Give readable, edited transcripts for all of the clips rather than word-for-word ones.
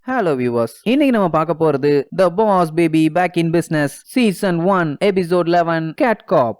Hello viewers. இன்னைக்கு நம்ம பார்க்க போறது The Boss Baby Back in Business Season 1 Episode 11 Cat Cop.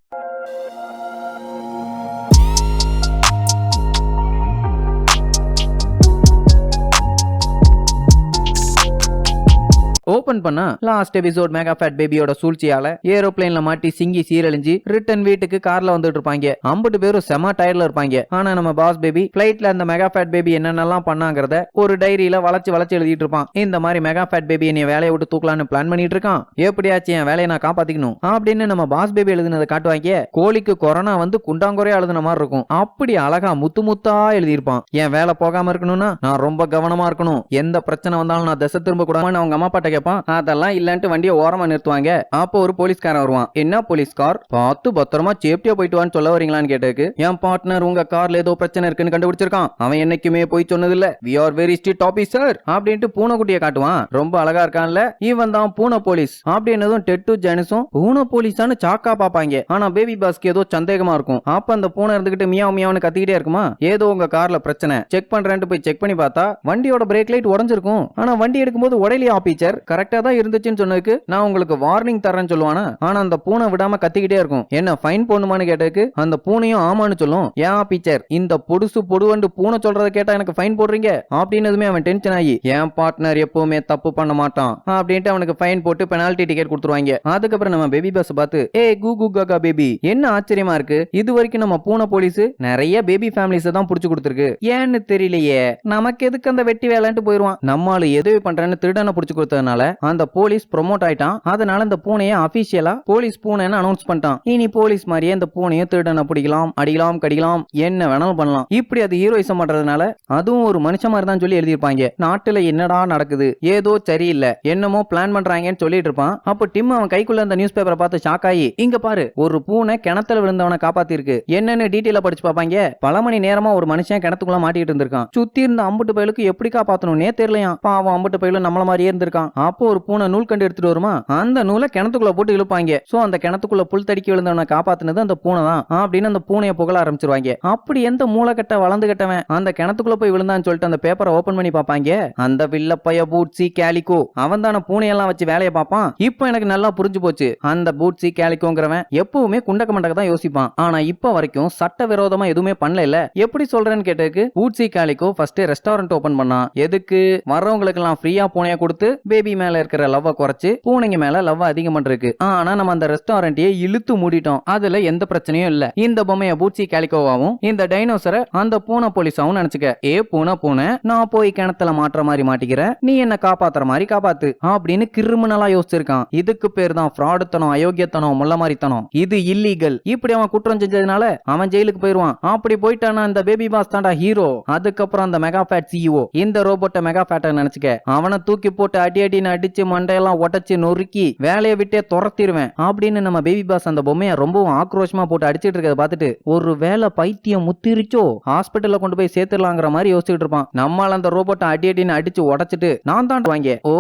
Open பண்ணா லாஸ்ட் எபிசோட் மெகா ஃபேட் பேபியோட சூழ்ச்சியால ஏரோப்ளேன்ல மாட்டி சிங்கி சீரழிஞ்சு ரிட்டர்ன் வீட்டுக்கு கார்ல வந்துட்டு இருப்பாங்க. 50 பேரும் செம டயர்ல இருப்பாங்க. ஆனா நம்ம பாஸ் பேபி பிளைட்ல அந்த மெகா ஃபேட் பேபி என்னென்னலாம் பண்ணாங்கறத ஒரு டைரியில வளைச்சு எழுதிட்டு இருப்பான். இந்த மாதிரி மெகா ஃபேட் பேபி என்னைய வேலையை விட்டு தூக்கலான்னு பிளான் பண்ணிட்டு இருக்கான். எப்படியாச்சும் என் வேலையை நான் காப்பாத்திக்கணும் அப்படின்னு நம்ம பாஸ் பேபி எழுதினதை காட்டுவாங்க. கோழிக்கு கொரோனா வந்து குண்டாங்குறையா எழுதின மாதிரி இருக்கும். அப்படி அழகா முத்தா எழுதியிருப்பான். என் வேலை போகாம இருக்கணும்னா நான் ரொம்ப கவனமா இருக்கணும். எந்த பிரச்சனை வந்தாலும் நான் திசை திரும்ப கூடாதுன்னு அவங்க அம்மா பாட்ட அதெல்லாம் இல்லன்ட்டு வண்டியை ஓரமா நிறுத்துவாங்க. அப்போ ஒரு போலீஸ்காரன் வருவான். என்ன போலீஸ்கார், பார்த்து பத்திரமா சேஃப்டியா போயிட்டு வான்னு சொல்ல வரீங்களான்னு கேட்டதுக்கு, என் பார்ட்னர் உங்க கார்ல ஏதோ பிரச்சனை இருக்குன்னு கண்டுபிடிச்சிருக்கான். அவன் என்னைக்குமே போய் சொன்னதில்ல. we are very strict officer அப்படின்ட்டு பூனைக்குட்டியை காட்டுவான். ரொம்ப அழகா இருக்கான்ல, இவன் தான் பூனை போலீஸ் அப்படின்னதும் டெட்டு ஜெனிஸும் பூனை போலீஸான்னு சாக்கா பாப்பாங்க. ஆனா பேபி பாஸ்க்கு ஏதோ சந்தேகமா இருக்கும். அப்ப அந்த பூனை இருந்துகிட்டு மியாவ் மியாவ்னு கத்திக்கிட்டே இருக்குமா. ஏதோ உங்க கார்ல பிரச்சனை செக் பண்றேன்ட்டு போய் செக் பண்ணி பார்த்தா வண்டியோட பிரேக் லைட் உடைஞ்சிருக்கும். ஆனா வண்டி எடுக்கும்போது உடையிலே ஆபீச்சர் கரெக்டா தான் இருந்துச்சுன்னு சொன்னதுக்கு, நான் உங்களுக்கு வார்னிங் தரேன்னு சொல்லுவானா. ஆனா அந்த பூனை விடாம கத்திக்கிட்டே இருக்கும். என்ன ஃபைன் போடணுமான்னு கேட்டதுக்கு அந்த பூனையும் ஆமான்னு சொல்லும். ஏன் ஆபீச்சர் இந்த பொடுசு பொடுவண்டு பூனை சொல்றத கேட்டா எனக்கு ஃபைன் போடுறீங்க அப்படின்னதுமே அவன் டென்ஷன் ஆகி, என் பார்ட்னர் எப்பவுமே தப்பு பண்ண மாட்டான் அப்படின்ட்டு அவனுக்கு ஃபைன் போட்டு பெனால்டி டிக்கெட் கொடுத்துருவாங்க. அதுக்கப்புறம் நம்ம பேபி பஸ் பார்த்து, ஏ கூகு காகா பேபி, என்ன ஆச்சரியமா இருக்கு, இது வரைக்கும் நம்ம பூனை போலீஸ் நிறைய பேபி ஃபேமிலிஸ் தான் புடிச்சு கொடுத்துருக்கு. ஏன்னு தெரியலையே, நமக்கு எதுக்கு அந்த வெட்டி வேலைன்ட்டு போயிருவான். நம்மால எதுவும் பண்றேன்னு திருடனை புடிச்சு கொடுத்ததுனால அந்த போலீஸ் ப்ரோமோட் ஆயிட்டான். அதனால இந்த பூனையை அபிஷியலா போலீஸ் பூனைன்னு அனௌன்ஸ் பண்ணிட்டான். இனி போலீஸ் மாதிரியே இந்த பூனையை திருடனை பிடிக்கலாம், அடிக்கலாம், கடிக்கலாம், என்ன வேணாலும் பண்ணலாம். இப்படி அது ஹீரோயிசம் பண்றதுனால அதுவும் ஒரு மனுஷன் மாதிரி தான் சொல்லி எழுதியிருப்பாங்க. நாட்டுல என்னடா நடக்குது, ஏதோ சரியில்லை, என்னமோ பிளான் பண்றாங்கன்னு சொல்லிட்டு இருப்பான். அப்போ டிம் அவன் கைக்குள்ள அந்த நியூஸ் பேப்பரை பார்த்து ஷாக் ஆகி, இங்க பாரு ஒரு பூனை கிணத்துல விழுந்தவனை காப்பாத்தி இருக்கு, என்னன்னு டீட்டெயிலா படிச்சு பார்ப்பாங்க. பல மணி நேரமா ஒரு மனுஷன் கிணத்துக்குள்ள மாட்டிட்டு இருந்திருக்கான். சுத்தி இருந்த 50 பயலுக்கு எப்படி காப்பாத்தணும்னே தெரியலையா. பாவம் 50 பயலும் நம்மள மாதிரியே இருந்திருக்கான். அப்போ ஒரு பூனை நூல் கண்டு எடுத்துட்டு வருமா, அந்த நூலை கிணத்துக்குள்ள போட்டு இழுப்பாங்க. சோ அந்த கிணத்துக்குள்ள புல் தடிக்கி விழுந்தவனை காப்பாத்தினது அந்த பூனை தான் அப்படின்னு அந்த பூனையை புகழ ஆரம்பிச்சிருவாங்க. அப்படி எந்த மூளைக்கட்ட வளர்ந்து கட்டவன் அந்த கிணத்துக்குள்ள போய் விழுந்தான்னு சொல்லிட்டு அந்த பேப்பரை ஓபன் பண்ணி பார்ப்பாங்க. அந்த வில்லப்பைய பூட்சி கேலிகோ அவன் தான பூனையெல்லாம் வச்சு வேலையை பார்ப்பான். இப்போ எனக்கு நல்லா புரிஞ்சு போச்சு, அந்த பூட்சி கேலிகோங்கிறவன் எப்பவுமே குண்டக்க மண்டக்க தான் யோசிப்பான். ஆனா இப்ப வரைக்கும் சட்ட விரோதமா எதுவுமே பண்ணல. எப்படி சொல்றேன்னு கேட்டதுக்கு, பூட்சி கேலிகோ ஃபர்ஸ்ட் ரெஸ்டாரண்ட் ஓபன் பண்ணான். எதுக்கு, வர்றவங்களுக்கு எல்லாம் ஃப்ரீயா பூனையை கொடுத்து பேபி மேல இருக்கிற லவ்வ குறைச்சு பூனைங்க மேல லவ் அதிகம் பண்றதுக்கு. ஆனா நம்ம அந்த ரெஸ்டாரண்ட்டையே இழுத்து மூடிட்டோம். அதுல எந்த பிரச்சனையும் இல்ல. இந்த பொம்மைய பூச்சி கேலிகோவாவும் இந்த டைனோசரை அந்த பூனை போலீஸாவும் நினைச்சுக்க. ஏ பூனை நான் போய் கிணத்துல மாற்ற மாதிரி மாட்டிக்கிறேன், நீ என்ன காப்பாத்துற மாதிரி காப்பாத்து அப்படின்னு கிரிமினலா யோசிச்சிருக்கான். இதுக்கு பேர் தான் ஃப்ராடுத்தனம், அயோக்கியத்தனம், முள்ள மாதிரித்தனம். இது இல்லீகல். இப்படி அவன் குற்றம் செஞ்சதுனால அவன் ஜெயிலுக்கு போயிருவான். அப்படி போயிட்டானா இந்த பேபி பாஸ் தாண்டா ஹீரோ. அதுக்கப்புறம் அந்த மெகா ஃபேட் சிஇஓ இந்த ரோபோட்டை மெகா ஃபேட்டை நினைச்சுக்க. அவனை தூக்கி போட்டு அடின்னு அடிச்சு மண்டையெல்லாம் உடைச்சு நொறுக்கி வேலையை விட்டே துரத்திடுவேன் அப்படின்னு நம்ம பேபி பாஸ் அந்த பொம்மையை ரொம்பவும் ஆக்ரோஷமா போட்டு அடிச்சிட்டு இருக்கிறத பார்த்துட்டு, ஒரு வேலை பைத்தியம் முத்திருச்சோ, ஹாஸ்பிட்டல்ல கொண்டு போய் சேர்த்துடலாங்கிற மாதிரி யோசிச்சுட்டு இருப்பான். நம்மால அந்த ரோபோட்டை அடின்னு அடிச்சு உடைச்சிட்டு நான் தான் வாங்க. ஓ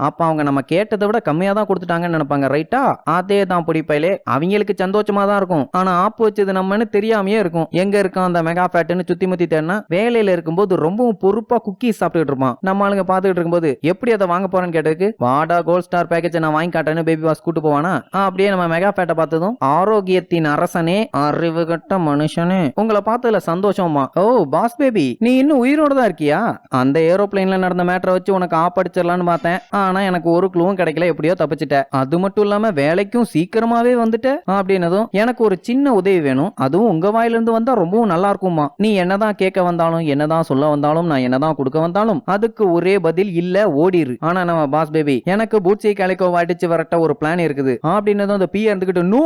அப்ப அவங்க நம்ம கேட்டதை விட கம்மியா தான் கொடுத்துட்டாங்கன்னு நினைப்பாங்க, ரைட்டா? அதே தான் பிடிப்பையிலே அவங்களுக்கு சந்தோஷமா தான் இருக்கும். ஆனா ஆப்பு வச்சது நம்மன்னு தெரியாமையே இருக்கும். எங்க இருக்கான் அந்த மெகா ஃபேட்னு சுத்தி முத்தி தேடினா வேலையில இருக்கும்போது ரொம்பவும் பொறுப்பா குக்கீஸ் சாப்பிட்டுட்டு இருப்பான். நம்ம ஆளுங்க பாத்துட்டு இருக்கும்போது எப்படி அதை வாங்க போறேன்னு கேட்டதுக்கு, வாடா கோல்ட் ஸ்டார் பேக்கேஜ் நான் வாங்கி காட்டேன்னு பேபி பாஸ் கூட்டு போவானா. அப்படியே நம்ம மெகா ஃபேட்டை பார்த்ததும், ஆரோக்கியத்தின் அரசனே, அறிவு கட்ட மனுஷனே, உங்களை பார்த்ததுல சந்தோஷமா. ஓ பாஸ் பேபி, நீ இன்னும் உயிரோட தான் இருக்கியா? அந்த ஏரோப்ளேன்ல நடந்த மேட்டரை வச்சு உனக்கு ஆப்படிச்சிடலான்னு பார்த்தேன். ஆனா எனக்கு ஒரு க்ளூவும் கிடைக்கல, எப்படியோ தப்பிச்சிட்ட. அது மட்டும் இல்லாம வேலைக்கும் சீக்கிரமாவே வந்துட்ட அப்படின்னதும், எனக்கு ஒரு சின்ன உதவி வேணும், அதுவும் உங்க வாயிலிருந்து வந்தா ரொம்பவும் நல்லா இருக்குமா. நீ என்னதான் கேட்க வந்தாலும், என்னதான் சொல்ல வந்தாலும், நான் என்னதான் கொடுக்க வந்தாலும் அதுக்கு ஒரே பதில் இல்ல, ஓடிரு. ஆனா நம்ம பாஸ் பேபி, எனக்கு பூட்சி கேலிகோவை அடிச்சு வரட்ட ஒரு பிளான் இருக்குது அப்படின்னதும் அந்த பிஏ இருந்துகிட்டு, நோ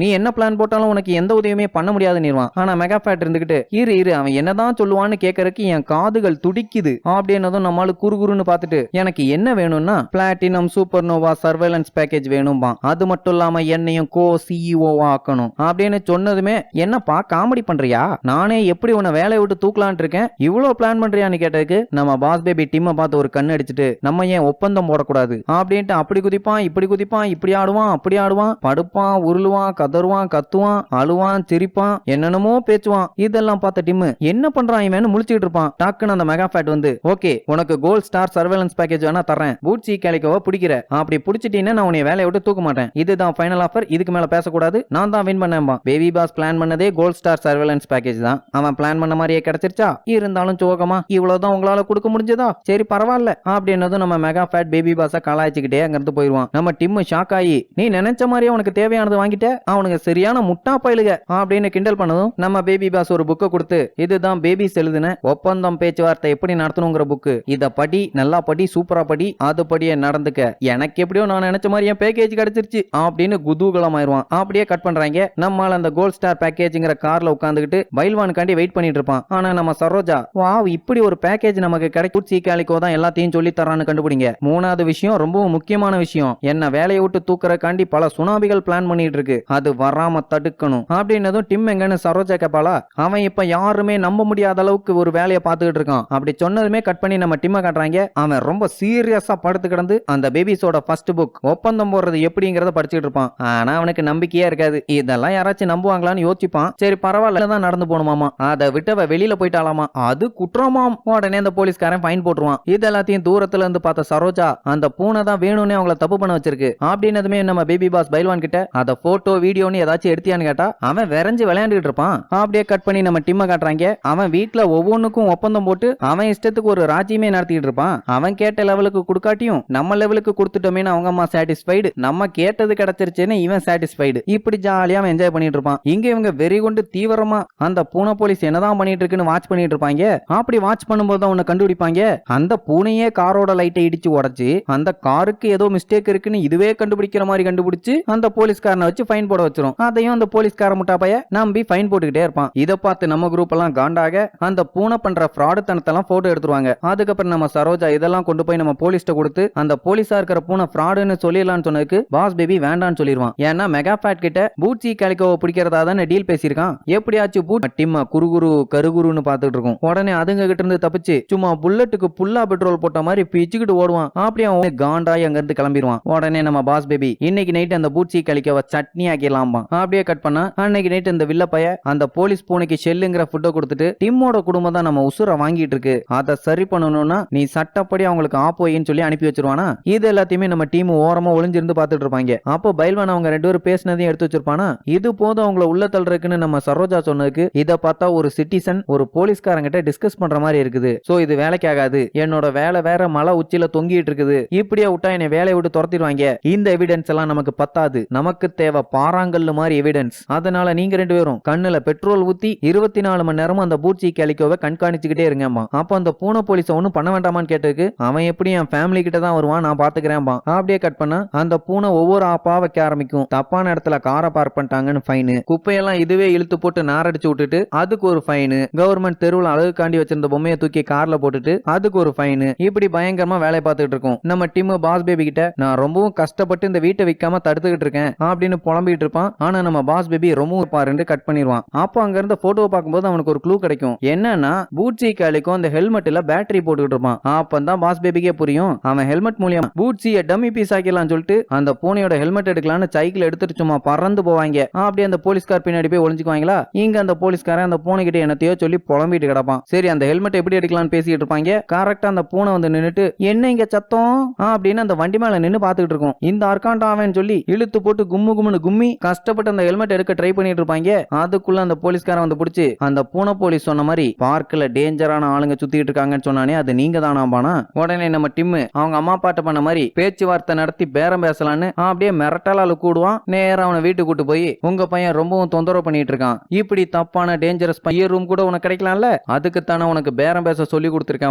நீ என்ன பிளான் போட்டாலும் உனக்கு எந்த உதவியுமே பண்ண முடியாதுன்னு. ஆனா மெகா ஃபேட் இருந்துகிட்டு, இரு அவன் என்னதான் சொல்லுவான்னு கேட்கறதுக்கு என் காதுகள் துடிக்குது அப்படின்னதும் நம்மால குறுகுறுன்னு பார்த்துட்டு, எனக்கு என்ன வேணும்னா platinum super nova surveillance package வேணும்பா. அது மட்டும் இல்லாம என்னையும் கோ சிஇஓ ஆக்கணும் அப்படின்னு சொன்னதுமே, என்னப்பா காமெடி பண்றியா, நானே எப்படி உன்னை வேலையை விட்டு தூக்கலான் இருக்கேன், இவ்வளவு பிளான் பண்றியான்னு கேட்டதுக்கு நம்ம பாஸ் பேபி டிம்மை பார்த்து ஒரு கண்ணு அடிச்சுட்டு, நம்ம ஏன் ஒப்பந்தம் ஒப்பந்தம் போடக்கூடாது அப்படின்ட்டு அப்படி குதிப்பான் இப்படி குதிப்பான், இப்படி ஆடுவான் அப்படி ஆடுவான், படுப்பான் உருளுவான் கதறுவான் கத்துவான் அழுவான் சிரிப்பான், என்னென்னமோ பேச்சுவான். இதெல்லாம் பார்த்த டிம் என்ன பண்றான் இவன் முழிச்சிட்டு இருப்பான். டாக்குன்னு அந்த மெகா ஃபேட் வந்து, ஓகே உனக்கு கோல்ட் ஸ்டார் சர்வேலன்ஸ் பேக்கேஜ் வேணா தரேன், பூட்சி கேலிக்கோவை பிடிக்கிற, அப்படி பிடிச்சிட்டீங்கன்னா நான் உன்னை வேலையை விட்டு தூக்க மாட்டேன், இதுதான் ஃபைனல் ஆஃபர், இதுக்கு மேல பேசக்கூடாது, நான் தான் வின் பண்ணேன்பா. பேபி பாஸ் பிளான் பண்ணதே கோல்ட் ஸ்டார் சர்வேலன்ஸ் பேக்கேஜ் தான். அவன் பிளான் பண்ண மாதிரியே கிடைச்சிருச்சா? இருந்தாலும் சோகமா இவ்வளவுதான் உங்களால கொடுக்க முடிஞ்சதா? சரி பரவாயில்ல அப்படின்னதும் நம்ம மெகா ஃபேட் பேபி பாஸ கலாய்ச்சிக்கிட்டே அங்கிருந்து போயிருவான். நம்ம டிம் ஷாக் ஆகி, நீ நினைச்ச மாதிரியே உனக்கு தேவையானது வாங்கிட்ட, அவனுக்கு சரியான முட்டா பயிலுக அப்படின்னு கிண்டல் பண்ணதும் நம்ம பேபி பாஸ் ஒரு புக்கை கொடுத்து, இதுதான் பேபிஸ் எழுதின ஒப்பந்தம் பேச்சுவார்த்தை எப்படி நடத்தணுங்கிற புக்கு, இத படி, நல்லா படி, சூப்பரா படி, அது படியே நடந்துக்க, எனக்கு எப்படியோ நான் நினைச்ச மாதிரி என் பேக்கேஜ் கிடைச்சிருச்சு அப்படின்னு குதூகலம் ஆயிருவான். அப்படியே கட் பண்றாங்க. நம்மால அந்த கோல்ட் ஸ்டார் பேக்கேஜ்ங்கிற கார்ல உட்காந்துக்கிட்டு பைல்வானுக்காண்டி வெயிட் பண்ணிட்டு இருப்பான். ஆனா நம்ம சரோஜா, வாவ் இப்படி ஒரு பேக்கேஜ் நமக்கு கிடைக்கும், சீக்காலிக்கோ தான் எல்லாத்தையும் சொல்லி தரான்னு கண்டுபிடிங்க. மூணாவது விஷயம் ரொம்பவும் முக்கியமான விஷயம், என்ன வேலையை விட்டு தூக்கறக்காண்டி பல சுனாமிகள் பிளான் பண்ணிட்டு இருக்கு, அது வராம தடுக்கணும் அப்படின்னதும் டிம் எங்கன்னு சரோஜா கேப்பாளா. அவன் இப்ப யாருமே நம்ப முடியாத அளவுக்கு ஒரு வேலையை பார்த்துக்கிட்டு இருக்கான். அப்படி சொன்னதுமே கட் பண்ணி நம்ம டிம்ம காட்டுறாங்க. அவன் ரொம்ப சீரியஸா படுத்து கிடந்து அந்த பேபிஸோட ஃபர்ஸ்ட் புக் ஒப்பந்தம் போடுறது எப்படிங்கறத படிச்சுட்டு இருப்பான். ஆனா அவனுக்கு நம்பிக்கையே இருக்காது. இதெல்லாம் யாராச்சும் நம்புவாங்களான்னு யோசிப்பான். சரி பரவாயில்ல தான் நடந்து போகணுமாமா, அதை விட்டவ வெளியில போயிட்டாலாமா, அது குற்றமாம். உடனே அந்த போலீஸ்காரன் ஃபைன் போட்டுருவான். இது எல்லாத்தையும் தூரத்துல இருந்து பார்த்த சரோஜா, அந்த பூனை தான் வேணும்னே அவங்கள தப்பு பண்ண வச்சிருக்கு அப்படின்னதுமே நம்ம பேபி பாஸ் பைல்வான் கிட்ட அத போட்டோ வீடியோன்னு ஏதாச்சும் எடுத்தியான்னு கேட்டா அவன் விரைஞ்சு விளையாண்டுட்டு இருப்பான். அப்படியே கட் பண்ணி நம்ம டிம்ம காட்டுறாங்க. அவன் வீட்டுல ஒவ்வொன்னுக்கும் ஒப்பந்தம் போட்டு அவன் இஷ்டத்துக்கு ஒரு ராஜ்யமே நடத்திட்டு இருப்பான். அவன் கேட்ட லெவலுக்கு கொடுக்காட்டியும் நம்ம லெவலுக்கு கொடுத்துட்டோமே அவங்க அம்மா சாட்டிஸ்ஃபைடு, நம்ம கேட்டது கிடைச்சிருச்சுன்னு இவன் சாட்டிஸ்ஃபைடு. இப்படி ஜாலியா அவன் என்ஜாய் பண்ணிட்டு இருப்பான். இங்க இவங்க வெறி கொண்டு தீவிரமா அந்த பூனை போலீஸ் என்னதான் பண்ணிட்டு இருக்குன்னு வாட்ச் பண்ணிட்டு இருப்பாங்க. அப்படி வாட்ச் பண்ணும்போது அவனை கண்டுபிடிப்பாங்க. அந்த பூனையே காரோட லைட்டை இடிச்சு உடைச்சு அந்த காருக்கு ஏதோ மிஸ்டேக் இருக்குன்னு இதுவே கண்டுபிடிக்கிற மாதிரி கண்டுபிடிச்சு அந்த போலீஸ்காரனை வச்சு ஃபைன் போட வச்சிரும். அதையும் அந்த போலீஸ்கார முட்டா பைய நம்பி ஃபைன் போட்டுக்கிட்டே இருப்பான். இதை பார்த்து நம்ம குரூப் எல்லாம் காண்டாக அந்த பூனை பண்ற ஃப்ராடு தனத்தெல்லாம் போட்டோ எடுத்துருவாங்க. அதுக்கப்புறம் நம்ம சரோஜா இதெல்லாம் கொண்டு போய் நம்ம போலீஸ்ட கொடுத்து அந்த போலீஸா இருக்கிற பூனை ஃப்ராடுன்னு சொல்லிடலாம்னு சொன்னதுக்கு பாஸ் பேபி வேண்டான்னு சொல்லிடுவான். ஏன்னா மெகா ஃபேட் கிட்ட பூட்சி கேலிக்கோவை பிடிக்கிறதா தானே டீல் பேசியிருக்கான். எப்படியாச்சும் பூட் டிம்ம குறுகுரு கருகுருன்னு பார்த்துட்டு இருக்கும். உடனே அதுங்க கிட்ட இருந்து தப்பிச்சு சும்மா புல்லட்டுக்கு புல்லா பெட்ரோல் போட்ட மாதிரி பிச்சுக்கிட்டு ஓடுவான். அப்படியே அவன் காண்டாய் அங்க இருந்து கிளம்பிடுவான். உடனே நம்ம பாஸ் பேபி இன்னைக்கு நைட் அந்த பூட்சி கேலிக்கோவை சட்னி ஆக்கிடலாமா. அப்படியே கட் பண்ணா அன்னைக்கு நைட் அந்த வில்ல பைய அந்த போலீஸ் பூனைக்கு ஷெல்லுங்கிற ஃபுட்டை கொடுத்துட்டு, டிம்மோட குடும்பம் தான் நம்ம உசுர வாங்கிட்டு இருக்கு, அதை சரி பண்ணணும்னா நீ சட்டப்படி அவங்களுக்கு ஆப்போயின்னு சொல்லி அனுப்பி வச்சிருவானா. இது எல்லாத்தையுமே நம்ம டீம் ஓரமா ஒளிஞ்சிருந்து பார்த்துட்டு இருப்பாங்க. அப்போ பைல்வான் அவங்க ரெண்டு பேரும் பேசினதையும் எடுத்து வச்சிருப்பானா. இது போதும் அவங்கள உள்ள தள்ளுறதுக்குன்னு நம்ம சரோஜா சொன்னதுக்கு, இதை பார்த்தா ஒரு சிட்டிசன் ஒரு போலீஸ்காரங்கிட்ட டிஸ்கஸ் பண்ற மாதிரி இருக்குது, சோ இது வேலைக்கு ஆகாது, என்னோட வேலை வேற மலை உச்சியில தொங்கிட்டு இருக்குது, இப்படியே விட்டா என்னை வேலையை விட்டு துரத்திடுவாங்க, இந்த எவிடன்ஸ் எல்லாம் நமக்கு பத்தாது, நமக்கு தேவை பாறாங்கல்லு மாதிரி எவிடன்ஸ், அதனால நீங்க ரெண்டு பேரும் கண்ணுல பெட்ரோல் ஊத்தி 24 மணி நேரமும் அந்த பூட்சி கேலிக்கோவை கண்காணிச்சுக்கிட்டே இருங்கம்மா. அப்ப அந்த பூனை போலீஸ ஒன்னும் பண்ண வேண்டாமான்னு கேட்டதுக்கு, அவன் எப்படி என் ஃபேமிலி கிட்ட தான் வருவான், நான் பாத்துக்கிறேன்பா. அப்படியே கட் பண்ணா அந்த பூனை ஒவ்வொரு ஆப்பா வைக்க ஆரம்பிக்கும். தப்பான இடத்துல காரை பார்க் பண்ணிட்டாங்கன்னு ஃபைனு, குப்பையெல்லாம் இதுவே இழுத்து போட்டு நாரடிச்சு விட்டுட்டு அதுக்கு ஒரு ஃபைனு, கவர்மெண்ட் தெருவில் அழகுக்காண்டி வச்சிருந்த பொம்மையை தூக்கி கார்ல போட்டுட்டு அதுக்கு ஒரு ஃபைனு, இப்படி பயங்கரமா வேலை பார்த்துட்டு இருக்கும். நம்ம டிம் பாஸ் பேபி கிட்ட, நான் ரொம்பவும் கஷ்டப்பட்டு இந்த வீட்டை விற்காம தடுத்துக்கிட்டு இருக்கேன் அப்படின்னு புலம்பிட்டு இருப்பான். ஆனா நம்ம பாஸ் பேபி ரொம்பவும் பாருன்னு கட் பண்ணிடுவான். அப்போ அங்க இருந்த போட்டோவை பார்க்கும்போது அவனுக்கு ஒரு க்ளூ கிடைக்கும். என்னன்னா பூட்சி கேலிக்கும் அந்த ஹெல்மெட்ல பேட்டரி போட்டுக்கிட்டு இருப்பான். அப்பதான் பாஸ் பேபிக்கே புரியும், அவன் ஹெல்மெட் மூலியம் பூட்சியை டம்மி பீஸ் ஆக்கிடலாம் சொல்லிட்டு அந்த பூனையோட ஹெல்மெட் எடுக்கலான்னு சைக்கிள் எடுத்துட்டு சும்மா பறந்து போவாங்க. அப்படியே அந்த போலீஸ்கார் பின்னாடி போய் ஒளிஞ்சுக்குவாங்களா. இங்க அந்த போலீஸ்காரன் அந்த பூனை கிட்ட என்னத்தையோ சொல்லி புலம்பிட்டு கிடப்பான். சரி அந்த ஹெல்மெட் எப்படி எடுக்கலாம்னு பேசிட்டு இருப்பாங்க. கரெக்டா அந்த பூனை வந்து நின்னுட்டு, என்ன இங்க சத்தம் அப்படின்னு அந்த வண்டி மேல நின்னு பாத்துக்கிட்டு இருக்கும். இந்த அர்க்காண்டாவன் சொல்லி இழுத்து போட்டு கும்மு கும்முன்னு கும்மி கஷ்டப்பட்டு அந்த ஹெல்மெட் எடுக்க ட்ரை பண்ணிட்டு இருப்பாங்க. அதுக்குள்ள அந்த போலீஸ்காரன் வந்து பிடிச்சு, அந்த பூனை போலீஸ் சொன்ன மாதிரி பார்க்ல டேஞ்சரான ஆளுங்க சுத்திட்டு இருக்காங்கன்னு சொன்னானே அது நீங்க தானாம்பானா. உடனே நம்ம டிம் அவங்க அம்மா பாட்ட பண்ண மாதிரி பேச்சுவார்த்தை நடத்தி பேரம் பேசலான்னு அப்படியே மிரட்டலால கூடுவான். நேரா அவனை வீட்டுக்கு கூட்டு போய், உங்க பையன் ரொம்பவும் தொந்தரவு பண்ணிட்டு இருக்கான், இப்படி தப்பான டேஞ்சரஸ் பையன் ரூம் கூட உனக்கு கிடைக்கலாம்ல, அதுக்கு தானே உனக்கு பேரம் பேச சொல்லி கொடுத்திருக்கான்.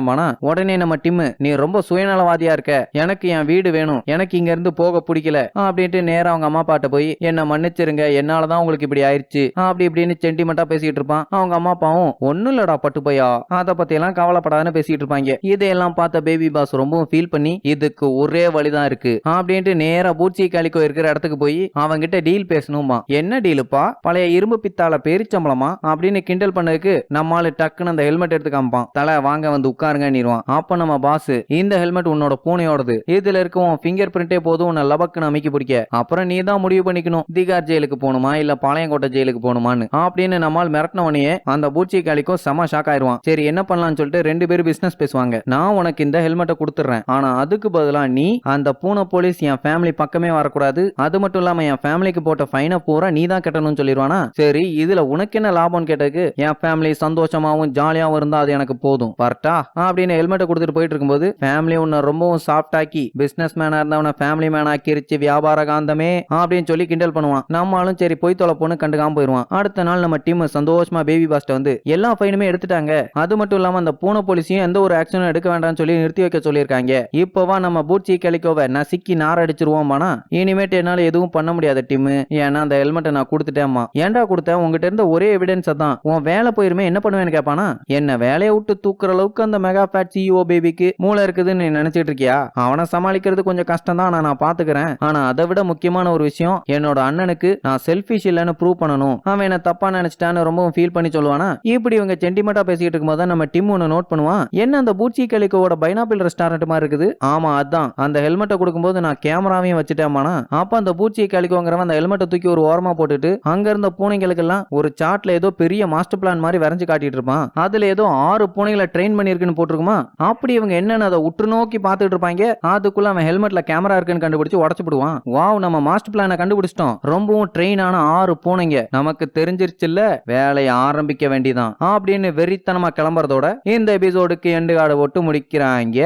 உடனே நம்ம டிம், நீ ரொம்ப சுயநலவாதியா இருக்க, எனக்கு என் வீடு வேணும், எனக்கு இங்க இருந்து போக பிடிக்கல அப்படின்ட்டு நேரா அவங்க அம்மா பாட்ட போய், என்ன மன்னிச்சிருங்க, என்னாலதான் உங்களுக்கு இப்படி ஆயிடுச்சு அப்படி இப்படின்னு சென்டிமெண்டா பேசிட்டு இருப்பான். அவங்க அம்மா அப்பாவும், ஒன்னும் இல்லடா பட்டு போயா, அதை பத்தி எல்லாம் கவலைப்படாதுன்னு பேசிட்டு இருப்பாங்க. இதையெல்லாம் பார்த்த பேபி பாஸ் ரொம்பவும் ஃபீல் பண்ணி, இதுக்கு ஒரே வழிதான் இருக்கு அப்படின்ட்டு நேரா பூட்சி காலிக்கோ இருக்கிற இடத்துக்கு போய் அவங்கிட்ட டீல் பேசணுமா. என்ன டீலுப்பா, பழைய இரும்பு பித்தால பேரிச்சம்பளமா அப்படின்னு கிண்டல் பண்ணதுக்கு நம்மால டக்குன்னு அந்த ஹெல்மெட் எடுத்து காமிப்பான். தலை வாங்க வந்து உட்காருங்க நீருவான். அப்ப நம்ம பாஸ், இந்த ஹெல்மெட் உன்னோட பூனையோடது. இதுல இருக்க உன் ஃபிங்கர் பிரிண்டே போதும் உன்னை லபக்குன்னு அமைக்கி பிடிக்க. அப்புறம் நீ தான் முடிவு பண்ணிக்கணும் திகார் ஜெயிலுக்கு போகணுமா இல்ல பாளையங்கோட்டை ஜெயிலுக்கு போகணுமான்னு அப்படின்னு நம்மால் மிரட்டினவனையே அந்த பூச்சி காளிக்கும் செம ஷாக் ஆயிருவான். சரி என்ன பண்ணலாம்னு சொல்லிட்டு ரெண்டு பேரும் பிசினஸ் பேசுவாங்க. நான் உனக்கு இந்த ஹெல்மெட்டை கொடுத்துறேன், ஆனா அதுக்கு பதிலா நீ அந்த பூனை போலீஸ் என் ஃபேமிலி பக்கமே வரக்கூடாது, அது மட்டும் இல்லாம என் ஃபேமிலிக்கு போட்ட ஃபைனை பூரா நீ தான் கட்டணும்னு சொல்லிடுவானா. சரி இதுல உனக்கு என்ன லாபம்னு கேட்டதுக்கு என் ஃபேமிலி சந்தோஷமாவும் ஜாலியாவும் இருந்தா அது எனக்கு போதும் பர்ட்டா அப்படின்னு ஹெல்மெட்டை கொடுத்துட்டு போயிட்டு இருக்கும்போது ஃபேமிலி உன்னை ரொம்பவும் சாஃப்ட் ஆக்கி பிசினஸ் மேனா இருந்தவன ஃபேமிலி மேன் ஆக்கிருச்சு வியாபார காந்தமே அப்படின்னு சொல்லி கிண்டல் பண்ணுவான். நம்மளும் சரி போய் தொலைப்போன்னு கண்டுக்காம போயிருவான். அடுத்த நாள் நம்ம டீம் சந்தோஷமா பேபி பாஸ்ட வந்து எல்லா ஃபைனுமே எடுத்துட்டாங்க, அது மட்டும் இல்லாம அந்த பூனை போலீஸையும் எந்த ஒரு ஆக்ஷனும் எடுக்க வேண்டாம்னு சொல்லி நிறுத்தி வைக்க சொல்லியிருக்காங்க. இப்போவா நம்ம பூச்சி கலிக்கோவை நசுக்கி நார அடிச்சிருவோமானா இனிமேட்டு என்னால எதுவும் பண்ண முடியாத டீம், ஏன்னா அந்த ஹெல்மெட்டை நான் கொடுத்துட்டேம்மா. ஏன்டா கொடுத்த, உங்ககிட்ட இருந்த ஒரே எவிடன்ஸ் தான், உன் வேலை போயிருமே என்ன பண்ணுவேன்னு கேட்பானா. என்ன வேலையை விட்டு தூக்குற அளவுக்கு அந்த மெகா ஃபேட் சிஇஓ பேபிக்கு மூளை இருக்குதுன்னு நீ நினைச்சிட்டு இருக்கியா? அவனை சமாளிக்கிறது கொஞ்சம் கஷ்டம் தான், நான் பாத்துக்கிறேன். ஆனா அதை விட முக்கியமான ஒரு விஷயம், என்னோட அண்ணனுக்கு நான் செல்ஃபிஷ் இல்லைன்னு ப்ரூவ் பண்ணணும், அவன் என்ன தப்பா நினைச்சிட்டான்னு ரொம்பவும் ஃபீல் பண்ணி சொல்லுவானா. இப்படி இவங்க சென்டிமெண்டா பேசிட்டு இருக்கும்போது நம்ம டிம் ஒன்னு நோட் பண்ணுவான். என்ன அந்த பூச்சி கலிக்கோட பைனாப்பிள் ரெஸ்டாரண்ட் மாதிரி இருக்குது. ஆமா அதான், அந்த ஹெல்மெட்டை கொடுக்கும்போது நான் கேமராவையும் வச்சுட்டேமானா. அப்ப அந்த பூச்சி கலிக்கோங்கிறவன் அந்த ஹெல்மெட்டை தூக்கி ஒரு ஓரமா போட்டுட்டு அங்க இருந்த பூனைகளுக்கெல்லாம் ஒரு சார்ட்ல ஏதோ பெரிய மாஸ்டர் பிளான் மாதிரி வரைஞ்சு காட்டிட்டு இருப்பான். அதுல ஏதோ 6 பூனைகளை ட்ரெயின் பண்ணிருக்குன்னு போட்டிருக்குமா. அப்படி இவங்க என்னன்னு அதை உற்று நோக்கி பார்த்துட்டு இருப்பாங்க. அதுக்குள்ள அவன் ஹெல்மெட்ல கேமரா இருக்குன்னு கண்டுபிடிச்சு உடச்சு போடுவான். வாவ், நம்ம மாஸ்டர் பிளானை கண்டுபிடிச்சிட்டோம், ரொம்பவும் ட்ரெயின் ஆன 6 பூனைங்க நமக்கு தெரிஞ்சிருச்சுல்ல, வேலையை ஆரம்பிக்க வேண்டியதான் அப்படின்னு வெறித்தனமா கிளம்புறதோட இந்த எபிசோடுக்கு எண்டு கார்டு போட்டு முடிக்கிறாங்க.